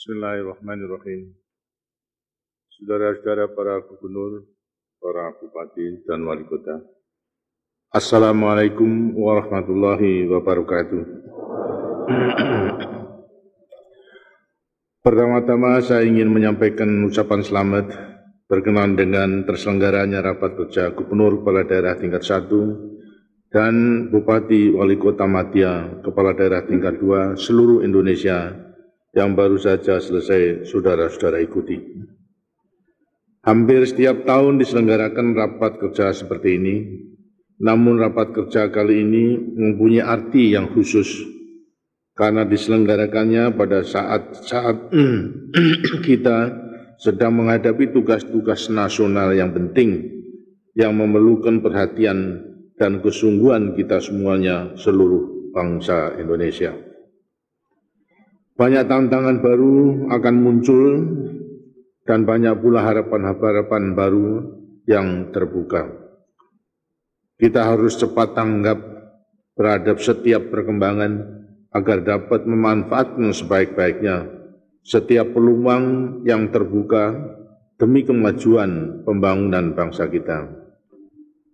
Bismillahirrahmanirrahim. Saudara-saudara para gubernur, para bupati dan wali kota. Assalamualaikum warahmatullahi wabarakatuh. Pertama-tama saya ingin menyampaikan ucapan selamat berkenaan dengan terselenggaranya rapat kerja gubernur kepala daerah tingkat 1 dan bupati wali kota Madya kepala daerah tingkat 2 seluruh Indonesia yang baru saja selesai saudara-saudara ikuti. Hampir setiap tahun diselenggarakan rapat kerja seperti ini, namun rapat kerja kali ini mempunyai arti yang khusus karena diselenggarakannya pada saat kita sedang menghadapi tugas-tugas nasional yang penting yang memerlukan perhatian dan kesungguhan kita semuanya seluruh bangsa Indonesia. Banyak tantangan baru akan muncul dan banyak pula harapan-harapan baru yang terbuka. Kita harus cepat tanggap terhadap setiap perkembangan agar dapat memanfaatkan sebaik-baiknya setiap peluang yang terbuka demi kemajuan pembangunan bangsa kita.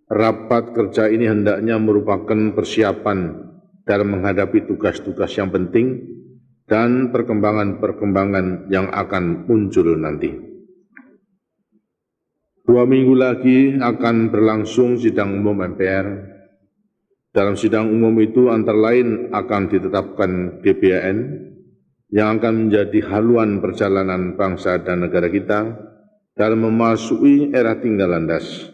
Rapat kerja ini hendaknya merupakan persiapan dalam menghadapi tugas-tugas yang penting dan perkembangan-perkembangan yang akan muncul nanti. 2 minggu lagi akan berlangsung sidang umum MPR. Dalam sidang umum itu antara lain akan ditetapkan GBHN yang akan menjadi haluan perjalanan bangsa dan negara kita dalam memasuki era tinggal landas.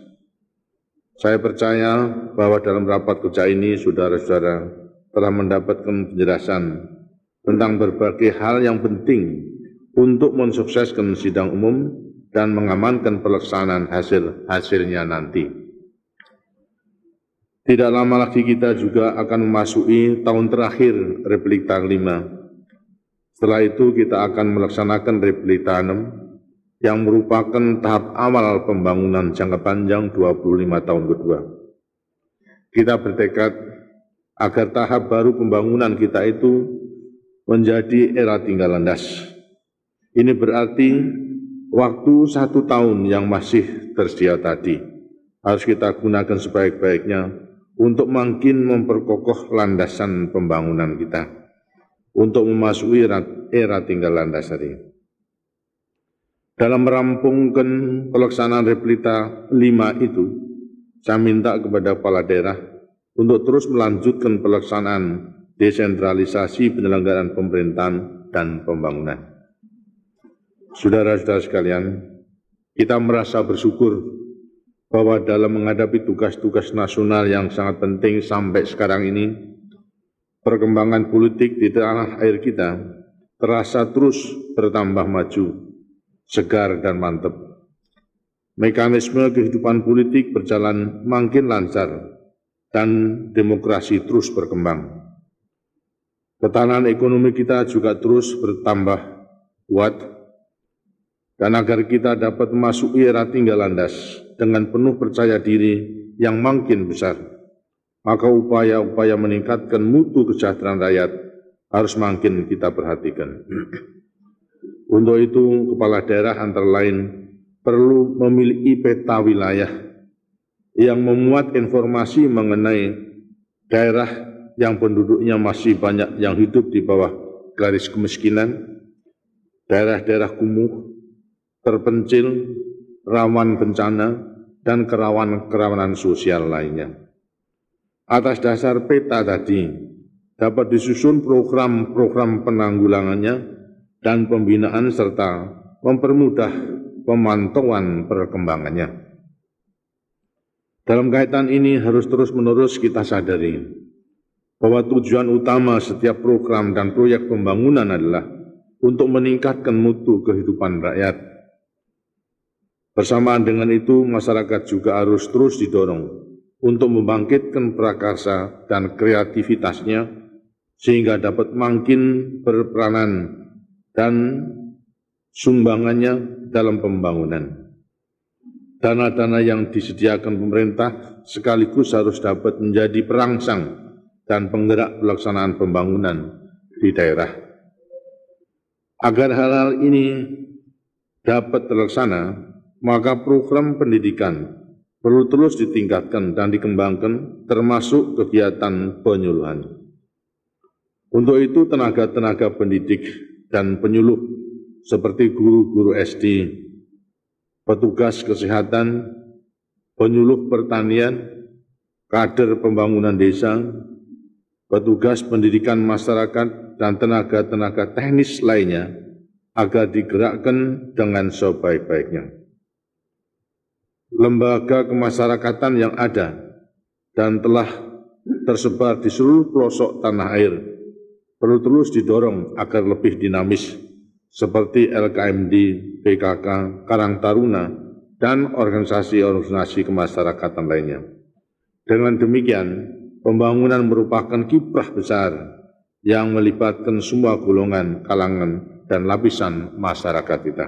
Saya percaya bahwa dalam rapat kerja ini saudara-saudara telah mendapatkan penjelasan tentang berbagai hal yang penting untuk mensukseskan sidang umum dan mengamankan pelaksanaan hasilnya nanti. Tidak lama lagi kita juga akan memasuki tahun terakhir Republik tahun 5. Setelah itu kita akan melaksanakan Republik tahun 6 yang merupakan tahap awal pembangunan jangka panjang 25 tahun kedua. Kita bertekad agar tahap baru pembangunan kita itu menjadi era tinggal landas. Ini berarti waktu 1 tahun yang masih tersedia tadi harus kita gunakan sebaik-baiknya untuk makin memperkokoh landasan pembangunan kita untuk memasuki era tinggal landas tadi. Dalam merampungkan pelaksanaan Republik 5 itu, saya minta kepada kepala daerah untuk terus melanjutkan pelaksanaan desentralisasi penyelenggaraan pemerintahan dan pembangunan. Saudara-saudara sekalian, kita merasa bersyukur bahwa dalam menghadapi tugas-tugas nasional yang sangat penting sampai sekarang ini, perkembangan politik di tanah air kita terasa terus bertambah maju, segar dan mantap. Mekanisme kehidupan politik berjalan makin lancar dan demokrasi terus berkembang. Ketahanan ekonomi kita juga terus bertambah kuat, dan agar kita dapat memasuki era tinggal landas dengan penuh percaya diri yang makin besar, maka upaya-upaya meningkatkan mutu kesejahteraan rakyat harus makin kita perhatikan. Untuk itu, kepala daerah antara lain perlu memiliki peta wilayah yang memuat informasi mengenai daerah yang penduduknya masih banyak yang hidup di bawah garis kemiskinan, daerah-daerah kumuh, terpencil, rawan bencana, dan kerawanan sosial lainnya. Atas dasar peta tadi, dapat disusun program-program penanggulangannya dan pembinaan serta mempermudah pemantauan perkembangannya. Dalam kaitan ini harus terus-menerus kita sadari bahwa tujuan utama setiap program dan proyek pembangunan adalah untuk meningkatkan mutu kehidupan rakyat. Bersamaan dengan itu, masyarakat juga harus terus didorong untuk membangkitkan prakarsa dan kreativitasnya sehingga dapat makin berperanan dan sumbangannya dalam pembangunan. Dana-dana yang disediakan pemerintah sekaligus harus dapat menjadi perangsang dan penggerak pelaksanaan pembangunan di daerah. Agar hal-hal ini dapat terlaksana, maka program pendidikan perlu terus ditingkatkan dan dikembangkan, termasuk kegiatan penyuluhan. Untuk itu, tenaga-tenaga pendidik dan penyuluh seperti guru-guru SD, petugas kesehatan, penyuluh pertanian, kader pembangunan desa, petugas pendidikan masyarakat, dan tenaga-tenaga teknis lainnya agar digerakkan dengan sebaik-baiknya. Lembaga kemasyarakatan yang ada dan telah tersebar di seluruh pelosok tanah air perlu terus didorong agar lebih dinamis, seperti LKMD, PKK, Karang Taruna, dan organisasi-organisasi kemasyarakatan lainnya. Dengan demikian, pembangunan merupakan kiprah besar yang melibatkan semua golongan, kalangan, dan lapisan masyarakat kita.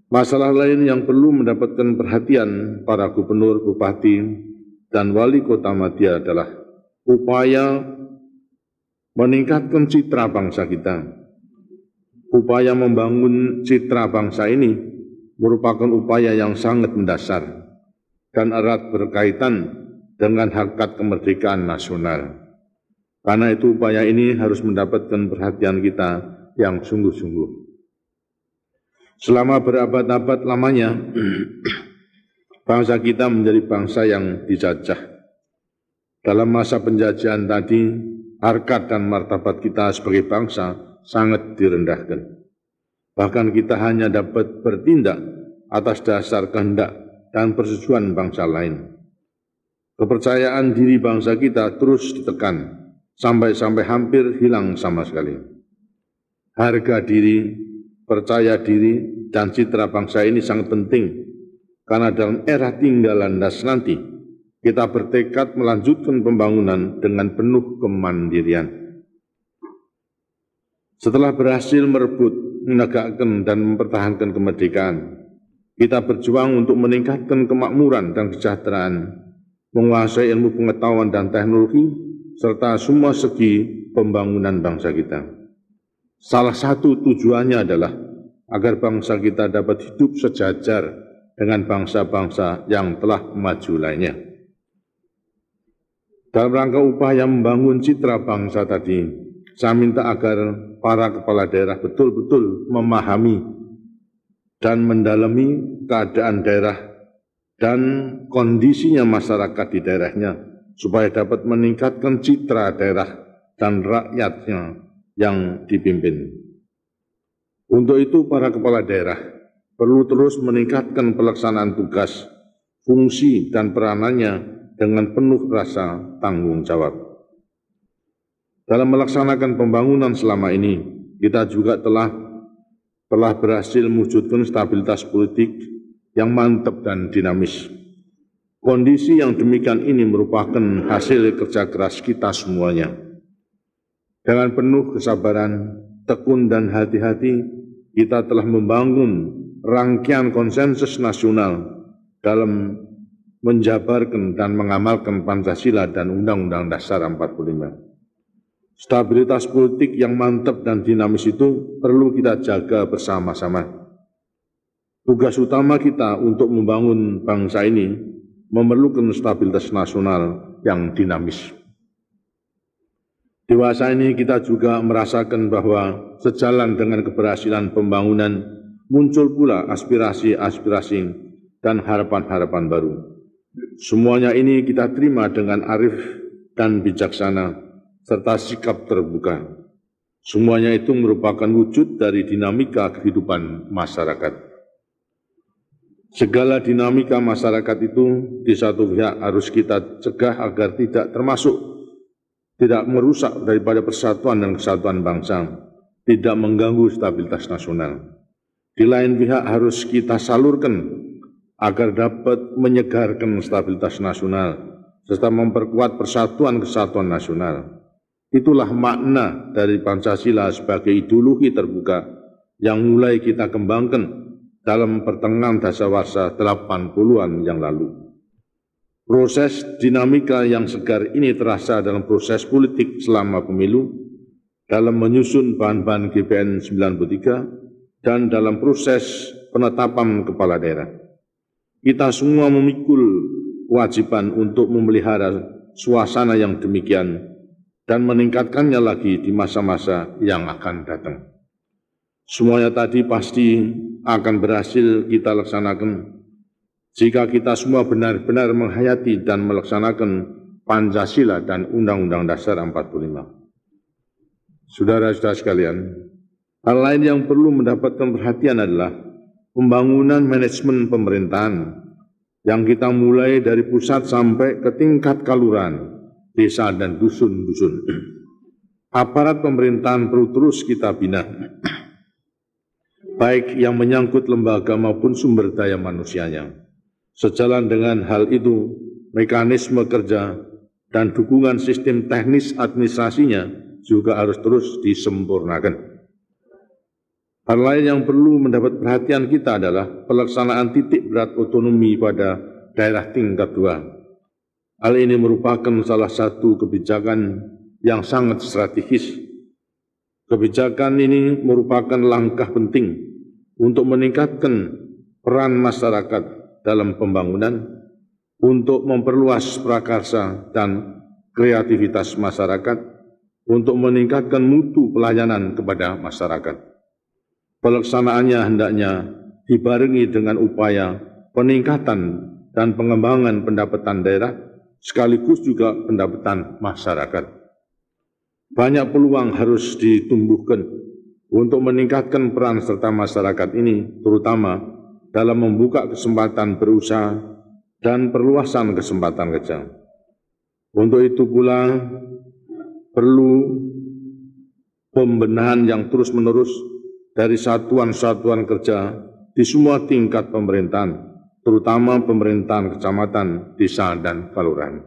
Masalah lain yang perlu mendapatkan perhatian para gubernur, bupati, dan wali kota Madya adalah upaya meningkatkan citra bangsa kita. Upaya membangun citra bangsa ini merupakan upaya yang sangat mendasar dan erat berkaitan dengan hakikat kemerdekaan nasional. Karena itu upaya ini harus mendapatkan perhatian kita yang sungguh-sungguh. Selama berabad-abad lamanya, bangsa kita menjadi bangsa yang dijajah. Dalam masa penjajahan tadi, harkat dan martabat kita sebagai bangsa sangat direndahkan. Bahkan kita hanya dapat bertindak atas dasar kehendak dan persetujuan bangsa lain. Kepercayaan diri bangsa kita terus ditekan, sampai hampir hilang sama sekali. Harga diri, percaya diri, dan citra bangsa ini sangat penting, karena dalam era tinggal landas nanti, kita bertekad melanjutkan pembangunan dengan penuh kemandirian. Setelah berhasil merebut, menegakkan, dan mempertahankan kemerdekaan, kita berjuang untuk meningkatkan kemakmuran dan kesejahteraan, menguasai ilmu pengetahuan dan teknologi, serta semua segi pembangunan bangsa kita. Salah satu tujuannya adalah agar bangsa kita dapat hidup sejajar dengan bangsa-bangsa yang telah maju lainnya. Dalam rangka upaya membangun citra bangsa tadi, saya minta agar para kepala daerah betul-betul memahami dan mendalami keadaan daerah dan kondisinya masyarakat di daerahnya, supaya dapat meningkatkan citra daerah dan rakyatnya yang dipimpin. Untuk itu, para kepala daerah perlu terus meningkatkan pelaksanaan tugas, fungsi, dan peranannya dengan penuh rasa tanggung jawab. Dalam melaksanakan pembangunan selama ini, kita juga telah berhasil mewujudkan stabilitas politik yang mantap dan dinamis. Kondisi yang demikian ini merupakan hasil kerja keras kita semuanya. Dengan penuh kesabaran, tekun, dan hati-hati, kita telah membangun rangkaian konsensus nasional dalam menjabarkan dan mengamalkan Pancasila dan Undang-Undang Dasar 45. Stabilitas politik yang mantap dan dinamis itu perlu kita jaga bersama-sama. Tugas utama kita untuk membangun bangsa ini memerlukan stabilitas nasional yang dinamis. Dewasa ini kita juga merasakan bahwa sejalan dengan keberhasilan pembangunan muncul pula aspirasi-aspirasi dan harapan-harapan baru. Semuanya ini kita terima dengan arif dan bijaksana serta sikap terbuka. Semuanya itu merupakan wujud dari dinamika kehidupan masyarakat. Segala dinamika masyarakat itu di satu pihak harus kita cegah agar tidak merusak daripada persatuan dan kesatuan bangsa, tidak mengganggu stabilitas nasional. Di lain pihak harus kita salurkan agar dapat menyegarkan stabilitas nasional, serta memperkuat persatuan kesatuan nasional. Itulah makna dari Pancasila sebagai ideologi terbuka yang mulai kita kembangkan dalam pertengahan dasawarsa 80-an yang lalu. Proses dinamika yang segar ini terasa dalam proses politik selama pemilu, dalam menyusun bahan-bahan GPN 93 dan dalam proses penetapan kepala daerah. Kita semua memikul kewajiban untuk memelihara suasana yang demikian dan meningkatkannya lagi di masa-masa yang akan datang. Semuanya tadi pasti akan berhasil kita laksanakan jika kita semua benar-benar menghayati dan melaksanakan Pancasila dan Undang-Undang Dasar 45. Saudara-saudara sekalian, hal lain yang perlu mendapatkan perhatian adalah pembangunan manajemen pemerintahan yang kita mulai dari pusat sampai ke tingkat kelurahan, desa dan dusun-dusun. Aparat pemerintahan perlu terus kita bina, baik yang menyangkut lembaga maupun sumber daya manusianya. Sejalan dengan hal itu, mekanisme kerja dan dukungan sistem teknis administrasinya juga harus terus disempurnakan. Hal lain yang perlu mendapat perhatian kita adalah pelaksanaan titik berat otonomi pada daerah tingkat 2. Hal ini merupakan salah satu kebijakan yang sangat strategis. Kebijakan ini merupakan langkah penting untuk meningkatkan peran masyarakat dalam pembangunan, untuk memperluas prakarsa dan kreativitas masyarakat, untuk meningkatkan mutu pelayanan kepada masyarakat. Pelaksanaannya hendaknya dibarengi dengan upaya peningkatan dan pengembangan pendapatan daerah, sekaligus juga pendapatan masyarakat. Banyak peluang harus ditumbuhkan untuk meningkatkan peran serta masyarakat ini, terutama dalam membuka kesempatan berusaha dan perluasan kesempatan kerja. Untuk itu pula perlu pembenahan yang terus-menerus dari satuan-satuan kerja di semua tingkat pemerintahan, terutama pemerintahan kecamatan, desa, dan kelurahan.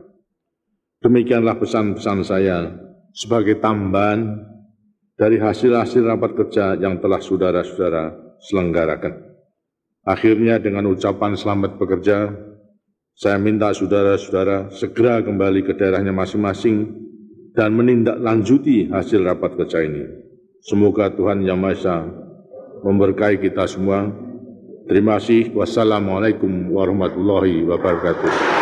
Demikianlah pesan-pesan saya sebagai tambahan dari hasil-hasil rapat kerja yang telah saudara-saudara selenggarakan. Akhirnya dengan ucapan selamat bekerja, saya minta saudara-saudara segera kembali ke daerahnya masing-masing dan menindaklanjuti hasil rapat kerja ini. Semoga Tuhan Yang Maha Esa memberkahi kita semua. Terima kasih. Wassalamualaikum warahmatullahi wabarakatuh.